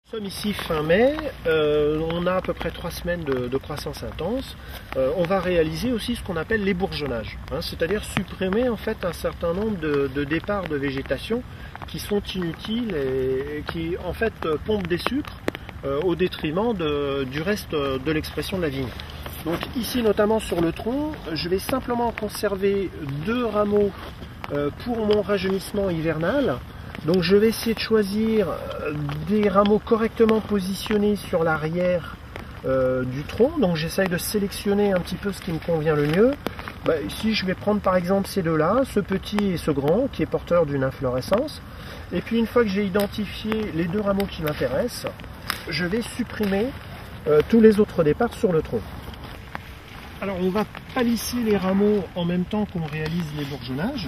Nous sommes ici fin mai, on a à peu près 3 semaines de croissance intense. On va réaliser aussi ce qu'on appelle l'ébourgeonnage, c'est-à-dire supprimer en fait un certain nombre de départs de végétation qui sont inutiles et qui en fait pompent des sucres au détriment du reste de l'expression de la vigne. Donc ici notamment sur le tronc, je vais simplement conserver 2 rameaux pour mon rajeunissement hivernal. Donc je vais essayer de choisir des rameaux correctement positionnés sur l'arrière du tronc. Donc j'essaye de sélectionner un petit peu ce qui me convient le mieux. Ici je vais prendre par exemple ces deux-là, ce petit et ce grand qui est porteur d'une inflorescence. Et puis une fois que j'ai identifié les 2 rameaux qui m'intéressent, je vais supprimer tous les autres départs sur le tronc. Alors on va palisser les rameaux en même temps qu'on réalise l'ébourgeonnage.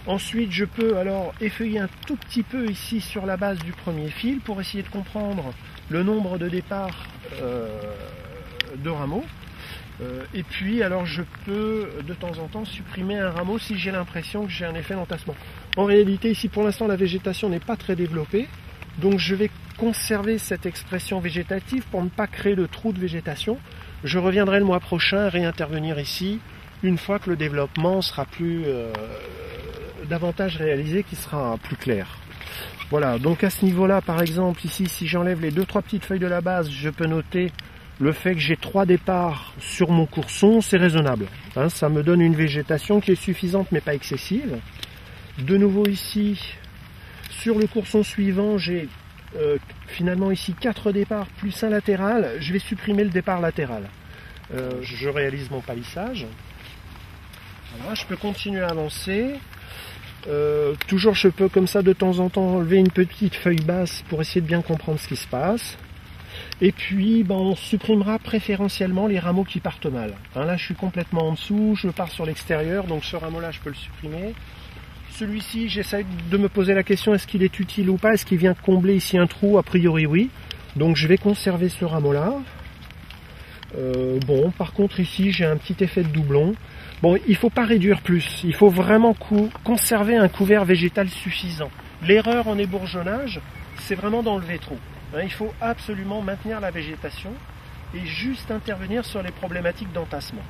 Ensuite, je peux alors effeuiller un tout petit peu ici sur la base du premier fil pour essayer de comprendre le nombre de départs de rameaux. Et puis, alors je peux de temps en temps supprimer un rameau si j'ai l'impression que j'ai un effet d'entassement. En réalité, ici pour l'instant, la végétation n'est pas très développée. Donc je vais conserver cette expression végétative pour ne pas créer de trou de végétation. Je reviendrai le mois prochain réintervenir ici une fois que le développement sera davantage réalisé, qui sera plus clair. Voilà, donc à ce niveau-là, par exemple, ici, si j'enlève les 2-3 petites feuilles de la base, je peux noter le fait que j'ai 3 départs sur mon courson, c'est raisonnable. Ça me donne une végétation qui est suffisante mais pas excessive. De nouveau ici, sur le courson suivant, j'ai finalement ici 4 départs plus un latéral. Je vais supprimer le départ latéral. Je réalise mon palissage. Voilà, je peux continuer à avancer. Toujours je peux comme ça de temps en temps enlever une petite feuille basse pour essayer de bien comprendre ce qui se passe. Et puis on supprimera préférentiellement les rameaux qui partent mal. Là je suis complètement en dessous, je pars sur l'extérieur, donc ce rameau là je peux le supprimer. Celui-ci j'essaie de me poser la question, est-ce qu'il est utile ou pas, est-ce qu'il vient combler ici un trou? A priori oui, donc je vais conserver ce rameau là. Par contre ici j'ai un petit effet de doublon. Il ne faut pas réduire plus, il faut vraiment conserver un couvert végétal suffisant. L'erreur en ébourgeonnage, c'est vraiment d'enlever trop. Il faut absolument maintenir la végétation et juste intervenir sur les problématiques d'entassement.